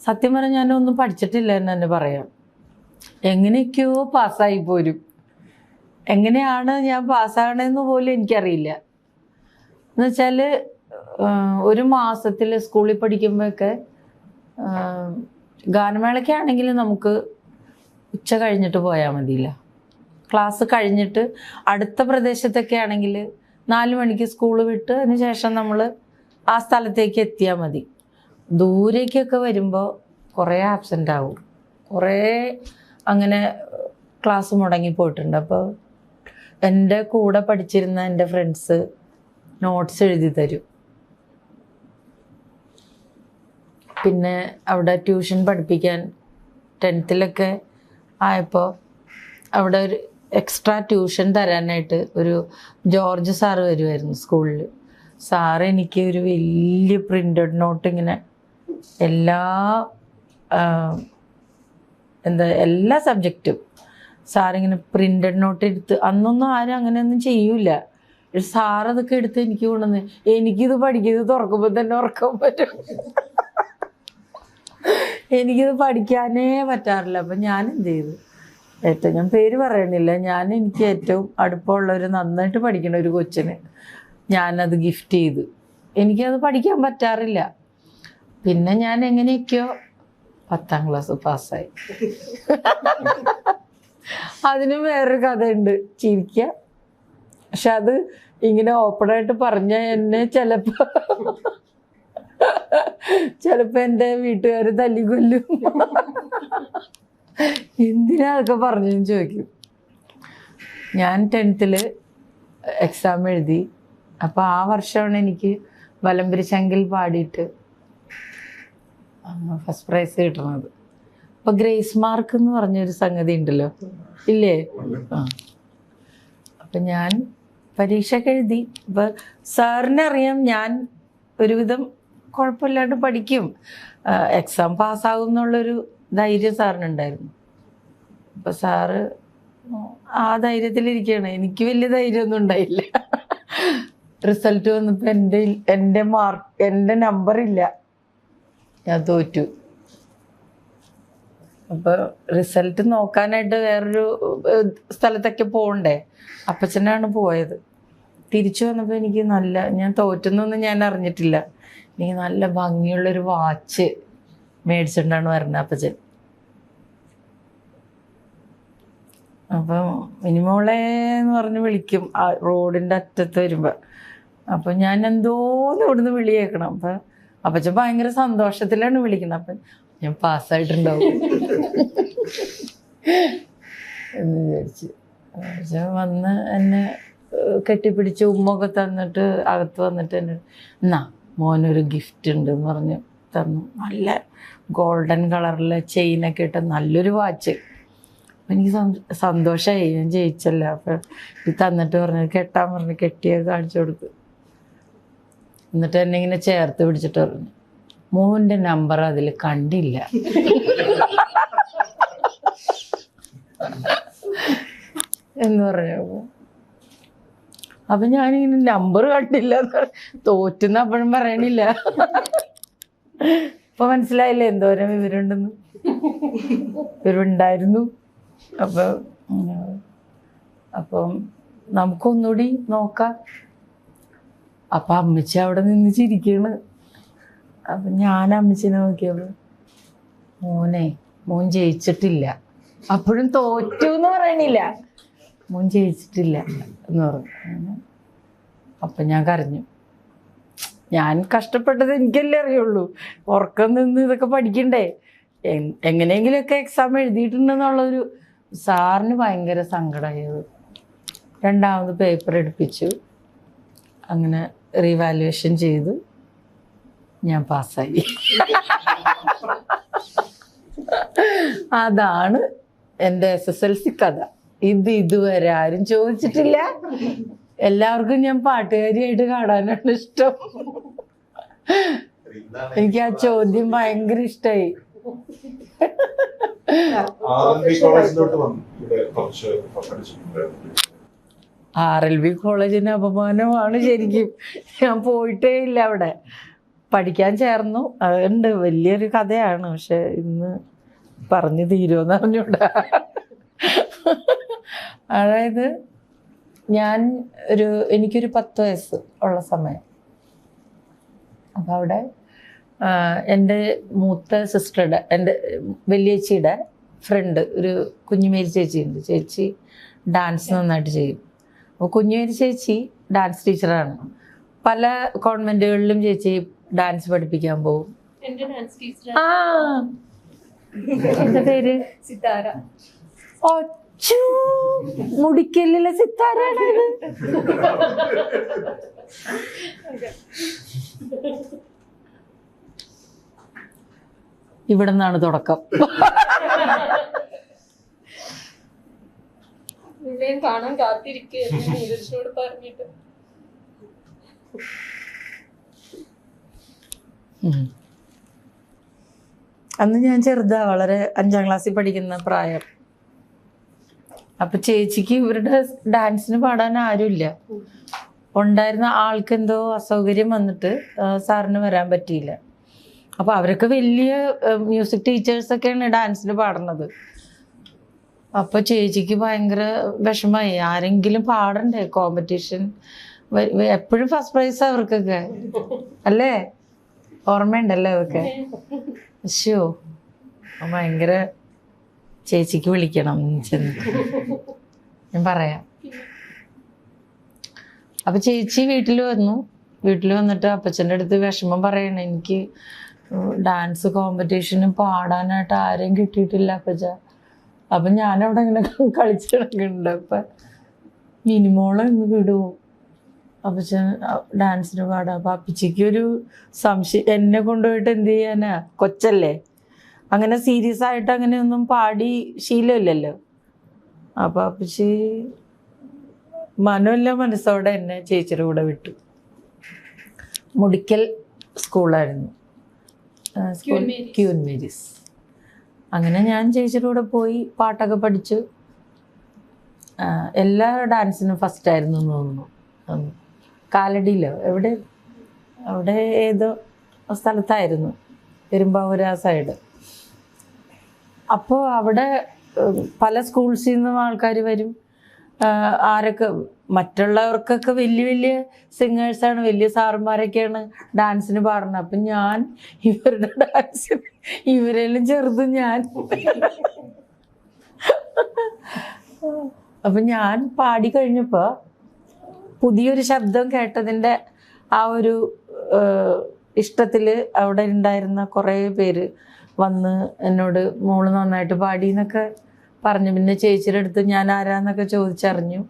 സത്യം പറഞ്ഞാൽ ഞാനൊന്നും പഠിച്ചിട്ടില്ല എന്ന് തന്നെ പറയാം. എങ്ങനെയൊക്കെയോ പാസ്സായി പോരും. എങ്ങനെയാണ് ഞാൻ പാസ്സാകണമെന്ന് പോലും എനിക്കറിയില്ല. എന്നുവെച്ചാൽ ഒരു മാസത്തിൽ സ്കൂളിൽ പഠിക്കുമ്പോഴൊക്കെ ഗാനമേളയ്ക്കാണെങ്കിൽ നമുക്ക് ഉച്ച കഴിഞ്ഞിട്ട് പോയാൽ മതിയില്ല. ക്ലാസ് കഴിഞ്ഞിട്ട് അടുത്ത പ്രദേശത്തൊക്കെ ആണെങ്കിൽ 4 മണിക്ക് സ്കൂൾ വിട്ട് അതിന് ശേഷം നമ്മൾ ആ സ്ഥലത്തേക്ക് എത്തിയാൽ മതി. ദൂരേക്കൊക്കെ വരുമ്പോൾ കുറേ ആബ്സെൻ്റ് ആവും, കുറേ അങ്ങനെ ക്ലാസ് മുടങ്ങിപ്പോയിട്ടുണ്ട്. അപ്പോൾ എൻ്റെ കൂടെ പഠിച്ചിരുന്ന എൻ്റെ ഫ്രണ്ട്സ് നോട്ട്സ് എഴുതി തരും. പിന്നെ അവിടെ ട്യൂഷൻ പഠിപ്പിക്കാൻ 10th ആയപ്പോൾ അവിടെ ഒരു എക്സ്ട്രാ ട്യൂഷൻ തരാനായിട്ട് ഒരു ജോർജ് സാറ് വരുമായിരുന്നു സ്കൂളിൽ. സാറ് എനിക്ക് ഒരു വലിയ പ്രിൻ്റഡ് നോട്ട് ഇങ്ങനെ എല്ലാ സബ്ജക്റ്റും സാറിങ്ങനെ പ്രിൻ്റഡ് നോട്ട് എടുത്ത്, അന്നൊന്നും ആരും അങ്ങനെയൊന്നും ചെയ്യൂല. സാറതൊക്കെ എടുത്ത് എനിക്ക് കൊണ്ടുവന്ന് എനിക്കിത് പഠിക്കുന്നത് തുറക്കുമ്പോൾ തന്നെ ഉറക്കാൻ പറ്റും. എനിക്കിത് പഠിക്കാനേ പറ്റാറില്ല. അപ്പം ഞാൻ എന്ത് ചെയ്തു, ഞാൻ പേര് പറയണില്ല, എനിക്ക് ഏറ്റവും അടുപ്പമുള്ളൊരു നന്നായിട്ട് പഠിക്കണ ഒരു കൊച്ചിന് ഞാനത് ഗിഫ്റ്റ് ചെയ്തു. എനിക്കത് പഠിക്കാൻ പറ്റാറില്ല. പിന്നെ ഞാൻ എങ്ങനെയൊക്കെയോ 10ാം ക്ലാസ് പാസ്സായി. അതിനും വേറൊരു കഥയുണ്ട്, ചിരിക്കുക. പക്ഷെ അത് ഇങ്ങനെ ഓപ്പണായിട്ട് പറഞ്ഞ എന്നെ ചിലപ്പോ എൻ്റെ വീട്ടുകാർ തല്ലിക്കൊല്ലും. എന്തിനാ അതൊക്കെ പറഞ്ഞെന്ന് ചോദിക്കും. ഞാൻ 10th എക്സാം എഴുതി. അപ്പോൾ ആ വർഷമാണ് എനിക്ക് വലംപിരിച്ചെങ്കിൽ പാടിയിട്ട് ഫസ്റ്റ് പ്രൈസ് കിട്ടണത്. അപ്പോൾ ഗ്രേസ് മാർക്ക് എന്ന് പറഞ്ഞൊരു സംഗതി ഉണ്ടല്ലോ, ഇല്ലേ? അപ്പം ഞാൻ പരീക്ഷയൊക്കെ എഴുതി. അപ്പോൾ സാറിനറിയാം ഞാൻ ഒരുവിധം കുഴപ്പമില്ലാണ്ട് പഠിക്കും, എക്സാം പാസ്സാകും എന്നുള്ളൊരു ധൈര്യം സാറിനുണ്ടായിരുന്നു. അപ്പോൾ സാറ് ആ ധൈര്യത്തിലിരിക്കുകയാണ്. എനിക്ക് വലിയ ധൈര്യമൊന്നും ഉണ്ടായില്ല. റിസൾട്ട് വന്നപ്പോൾ എൻ്റെ നമ്പറില്ല, ഞാൻ തോറ്റു. അപ്പോൾ റിസൾട്ട് നോക്കാനായിട്ട് വേറൊരു സ്ഥലത്തൊക്കെ പോകണ്ടേ, അപ്പച്ചനാണ് പോയത്. തിരിച്ചു വന്നപ്പോൾ എനിക്ക് ഞാൻ തോറ്റെന്നൊന്നും ഞാൻ അറിഞ്ഞിട്ടില്ല. എനിക്ക് നല്ല ഭംഗിയുള്ളൊരു വാച്ച് മേടിച്ചിട്ടാണ് വരുന്നത് അപ്പച്ചൻ. അപ്പം മിനിമോളെ എന്ന് പറഞ്ഞ് വിളിക്കും ആ റോഡിൻ്റെ അറ്റത്ത് വരുമ്പോൾ. അപ്പം ഞാൻ എന്തോന്ന് ഇവിടുന്ന് വിളി കേൾക്കണം. അപ്പം അപ്പച്ചൻ ഭയങ്കര സന്തോഷത്തിലാണ് വിളിക്കുന്നത്. അപ്പം ഞാൻ പാസ്സായിട്ടുണ്ടാവും എന്ന് വിചാരിച്ച്. അപ്പച്ചൻ വന്ന് എന്നെ കെട്ടിപ്പിടിച്ച് ഉമ്മൊക്കെ തന്നിട്ട് അകത്ത് വന്നിട്ട് എന്നെ എന്നാ മോനൊരു ഗിഫ്റ്റ് ഉണ്ട് എന്ന് പറഞ്ഞ് തന്നു. നല്ല ഗോൾഡൻ കളറിലെ ചെയിനൊക്കെ ഇട്ട നല്ലൊരു വാച്ച്. എനിക്ക് സന്തോഷമായി, ഞാൻ ജയിച്ചല്ല. അപ്പം ഇത് തന്നിട്ട് പറഞ്ഞു കെട്ടാൻ പറഞ്ഞ് കെട്ടിയത് കാണിച്ചു കൊടുത്തു. എന്നിട്ട് എന്നെ ഇങ്ങനെ ചേർത്ത് പിടിച്ചിട്ട് പറഞ്ഞു മോൻ്റെ നമ്പർ അതിൽ കണ്ടില്ല എന്ന് പറഞ്ഞു. അപ്പം ഞാനിങ്ങനെ നമ്പർ കണ്ടില്ല തോറ്റുന്ന അപ്പോഴും പറയണില്ല. ഇപ്പം മനസ്സിലായില്ലേ എന്തോരം വിവരമുണ്ടെന്ന്. വിവരമുണ്ടായിരുന്നു. അപ്പം നമുക്കൊന്നുകൂടി നോക്കാം. അപ്പം അമ്മച്ചി അവിടെ നിന്ന് ചിരിക്കണ്. അപ്പം ഞാൻ അമ്മച്ചിനെ നോക്കിയപ്പോൾ മോൻ ജയിച്ചിട്ടില്ല. അപ്പോഴും തോറ്റു എന്ന് പറയണില്ല, മോൻ ജയിച്ചിട്ടില്ല എന്ന് പറഞ്ഞു. അപ്പം ഞാൻ കരഞ്ഞു. ഞാൻ കഷ്ടപ്പെട്ടത് എനിക്കല്ലേ അറിയുള്ളൂ. ഉറക്കം നിന്ന് ഇതൊക്കെ പഠിക്കണ്ടേ, എങ്ങനെയെങ്കിലുമൊക്കെ എക്സാം എഴുതിയിട്ടുണ്ടെന്നുള്ളൊരു സാറിന് ഭയങ്കര സങ്കടമായത്. 2ാമത് പേപ്പർ എടുപ്പിച്ചു, അങ്ങനെ റീവാലുവേഷൻ ചെയ്തു, ഞാൻ പാസ്സായി. അതാണ് എൻ്റെ SSLC കഥ. ഇതുവരെ ആരും ചോദിച്ചിട്ടില്ല. എല്ലാവർക്കും ഞാൻ പാട്ടുകാരിയായിട്ട് കാണാനാണ് ഇഷ്ടം. എനിക്ക് ആ ചോദ്യം ഭയങ്കര ഇഷ്ടമായി. RLB കോളേജിന് അപമാനമാണ് ശരിക്കും. ഞാൻ പോയിട്ടേ ഇല്ല അവിടെ. പഠിക്കാൻ ചേർന്നു. അതുണ്ട്, വലിയൊരു കഥയാണ്. പക്ഷെ ഇന്ന് പറഞ്ഞു തീരുമെന്ന് അറിഞ്ഞൂടാ. അതായത് എനിക്കൊരു 10 വയസ്സ് ഉള്ള സമയം. അപ്പം അവിടെ എൻ്റെ മൂത്ത സിസ്റ്ററുടെ, എൻ്റെ വലിയേച്ചിയുടെ ഫ്രണ്ട് ഒരു കുഞ്ഞുമേരി ചേച്ചിയുണ്ട്. ചേച്ചി ഡാൻസ് നന്നായിട്ട് ചെയ്യും. അപ്പോൾ കുഞ്ഞുമേരി ചേച്ചി ഡാൻസ് ടീച്ചറാണ്. പല കോൺവെൻറ്റുകളിലും ചേച്ചി ഡാൻസ് പഠിപ്പിക്കാൻ പോകും. എന്താ പേര്? സിതാര. മുടിക്കല്ലിലെ സിത്താരാണ് ഇത്. ഇവിടെ നിന്നാണ് തുടക്കം. കാണാൻ കാത്തിരിക്കോട് പറഞ്ഞിട്ട്. അന്ന് ഞാൻ ചെറുതാ, വളരെ 5ാം ക്ലാസ്സിൽ പഠിക്കുന്ന പ്രായം. അപ്പൊ ചേച്ചിക്ക് ഇവരുടെ ഡാൻസിന് പാടാൻ ആരുമില്ല. ഉണ്ടായിരുന്ന ആൾക്കെന്തോ അസൗകര്യം വന്നിട്ട് സാറിന് വരാൻ പറ്റിയില്ല. അപ്പൊ അവരൊക്കെ വലിയ മ്യൂസിക് ടീച്ചേഴ്സൊക്കെയാണ് ഡാൻസിന് പാടുന്നത്. അപ്പൊ ചേച്ചിക്ക് ഭയങ്കര വിഷമായി. ആരെങ്കിലും പാടണ്ടേ, കോമ്പറ്റീഷൻ എപ്പോഴും ഫസ്റ്റ് പ്രൈസ് അവർക്കൊക്കെ അല്ലേ? ഓർമ്മയുണ്ടല്ലേ അതൊക്കെ? ശോ, ഭയങ്കര ചേച്ചിക്ക് വിളിക്കണം ചെന്ന് ഞാൻ പറയാം. അപ്പൊ ചേച്ചി വീട്ടിൽ വന്നിട്ട് അപ്പച്ചൻ്റെ അടുത്ത് വിഷമം പറയണ, എനിക്ക് ഡാൻസ് കോമ്പറ്റീഷനും പാടാനായിട്ട് ആരെയും കിട്ടിയിട്ടില്ല അപ്പച്ച. അപ്പം ഞാനവിടെ ഇങ്ങനെ കളിച്ച് കിടക്കുന്നുണ്ട്. അപ്പം മിനിമോളെ ഇന്ന് വിടുമോ അപ്പച്ചൻ ഡാൻസിന് പാടാം? അപ്പം അപ്പച്ചിക്ക് ഒരു സംശയം, എന്നെ കൊണ്ടുപോയിട്ട് എന്ത് ചെയ്യാനാ, കൊച്ചല്ലേ, അങ്ങനെ സീരിയസ് ആയിട്ട് അങ്ങനെയൊന്നും പാടി ശീലമില്ലല്ലോ. അപ്പം അപ്പച്ചി മനമില്ല മനസ്സോടെ എന്നെ ചേച്ചിയുടെ കൂടെ വിട്ടു. മുടിക്കൽ സ്കൂളായിരുന്നു, ക്യൂൻ മേരീസ്. അങ്ങനെ ഞാൻ ചേച്ചിയുടെ കൂടെ പോയി പാട്ടൊക്കെ പഠിച്ചു. എല്ലാ ഡാൻസിനും ഫസ്റ്റ് ആയിരുന്നു എന്ന് തോന്നുന്നു. കാലടിയിലോ അവിടെ ഏതോ സ്ഥലത്തായിരുന്നു, പെരുമ്പാവൂർ ആ സൈഡ്. അപ്പോൾ അവിടെ പല സ്കൂൾസിൽ നിന്നും ആൾക്കാർ വരും. ആരൊക്കെ മറ്റുള്ളവർക്കൊക്കെ വലിയ വലിയ സിംഗേഴ്സാണ്, വലിയ സാറുമാരൊക്കെയാണ് ഡാൻസിന് പാടുന്നത്. അപ്പം ഞാൻ ഇവരുടെ ഡാൻസിന്, ഇവരെല്ലാം ചെറുതും ഞാൻ. അപ്പം ഞാൻ പാടി കഴിഞ്ഞപ്പോൾ പുതിയൊരു ശബ്ദം കേട്ടതിൻ്റെ ആ ഒരു ഇഷ്ടത്തിൽ അവിടെ ഉണ്ടായിരുന്ന കുറേ പേര് വന്ന് എന്നോട് മോള് നന്നായിട്ട് പാടി എന്നൊക്കെ പറഞ്ഞു. പിന്നെ ചേച്ചിയുടെ അടുത്ത് ഞാൻ ആരാന്നൊക്കെ ചോദിച്ചറിഞ്ഞു.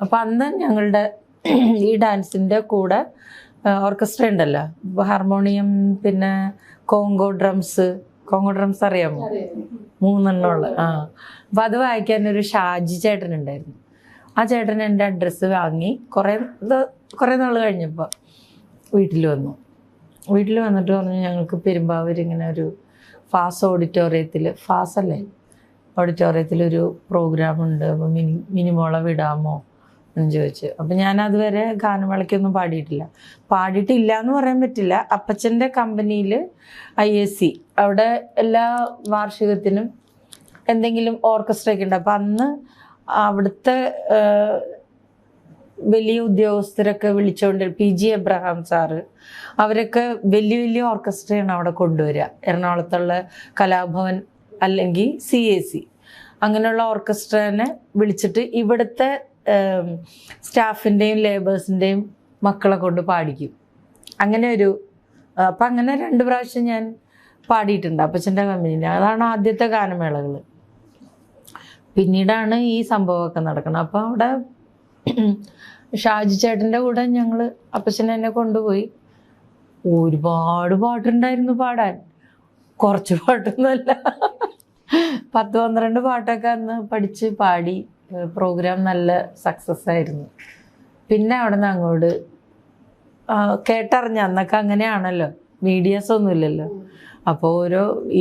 അപ്പം അന്ന് ഞങ്ങളുടെ ഈ ഡാൻസിൻ്റെ കൂടെ ഓർക്കസ്ട്ര ഉണ്ടല്ലോ, ഹാർമോണിയം, പിന്നെ കോങ്കോ ഡ്രംസ് അറിയാമോ? 3 എണ്ണമുള്ള. അപ്പം അത് വായിക്കാനൊരു ഷാജി ചേട്ടനുണ്ടായിരുന്നു. ആ ചേട്ടൻ എൻ്റെ അഡ്രസ്സ് വാങ്ങി കുറേ നാൾ കഴിഞ്ഞപ്പോൾ വീട്ടിൽ വന്നിട്ട് പറഞ്ഞു, ഞങ്ങൾക്ക് പെരുമ്പാവൂർ ഇങ്ങനെ ഒരു ഫാസ് ഓഡിറ്റോറിയത്തിലൊരു പ്രോഗ്രാമുണ്ട്, അപ്പോൾ മിനിമോളെ വിടാമോ എന്ന് ചോദിച്ചു. അപ്പം ഞാൻ അതുവരെ ഗാനമേളയ്ക്കൊന്നും പാടിയിട്ടില്ല എന്ന് പറയാൻ പറ്റില്ല. അപ്പച്ചൻ്റെ കമ്പനിയിൽ IAC അവിടെ എല്ലാ വാർഷികത്തിനും എന്തെങ്കിലും ഓർക്കസ്ട്രയൊക്കെ ഉണ്ട്. അപ്പം അന്ന് അവിടുത്തെ വലിയ ഉദ്യോഗസ്ഥരൊക്കെ വിളിച്ചുകൊണ്ട് PG എബ്രഹാം സാറ്, അവരൊക്കെ വലിയ വലിയ ഓർക്കസ്ട്രയാണ് അവിടെ കൊണ്ടുവരിക. എറണാകുളത്തുള്ള കലാഭവൻ അല്ലെങ്കിൽ CAC അങ്ങനെയുള്ള ഓർക്കസ്ട്രനെ വിളിച്ചിട്ട് ഇവിടുത്തെ സ്റ്റാഫിൻ്റെയും ലേബേഴ്സിൻ്റെയും മക്കളെ കൊണ്ട് പാടിക്കും. അങ്ങനെ അപ്പം അങ്ങനെ 2 പ്രാവശ്യം ഞാൻ പാടിയിട്ടുണ്ട് അപ്പച്ചൻ്റെ കമ്പനിയിൽ. അതാണ് ആദ്യത്തെ ഗാനമേളകൾ. പിന്നീടാണ് ഈ സംഭവമൊക്കെ നടക്കുന്നത്. അപ്പോൾ അവിടെ ഷാജി ചേട്ടൻ്റെ കൂടെ ഞങ്ങൾ അപ്പച്ചനെ എന്നെ കൊണ്ടുപോയി. ഒരുപാട് പാട്ടുണ്ടായിരുന്നു പാടാൻ, കുറച്ച് പാട്ടൊന്നുമല്ല, 10-12 പാട്ടൊക്കെ അന്ന് പഠിച്ച് പാടി. പ്രോഗ്രാം നല്ല സക്സസ് ആയിരുന്നു. പിന്നെ അവിടെ നിന്ന് അങ്ങോട്ട് കേട്ടറിഞ്ഞ, അന്നൊക്കെ അങ്ങനെയാണല്ലോ, മീഡിയാസ് ഒന്നുമില്ലല്ലോ. അപ്പോൾ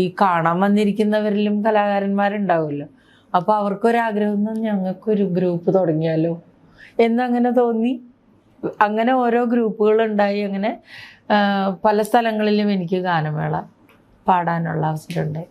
ഈ കാണാൻ വന്നിരിക്കുന്നവരിലും കലാകാരന്മാരുണ്ടാവുമല്ലോ. അപ്പോൾ അവർക്കൊരാഗ്രഹം, ഞങ്ങൾക്കൊരു ഗ്രൂപ്പ് തുടങ്ങിയാലോ എന്നങ്ങനെ തോന്നി. അങ്ങനെ ഓരോ ഗ്രൂപ്പുകളുണ്ടായി. അങ്ങനെ പല സ്ഥലങ്ങളിലും എനിക്ക് ഗാനമേള പാടാനുള്ള അവസരം ഉണ്ടായി.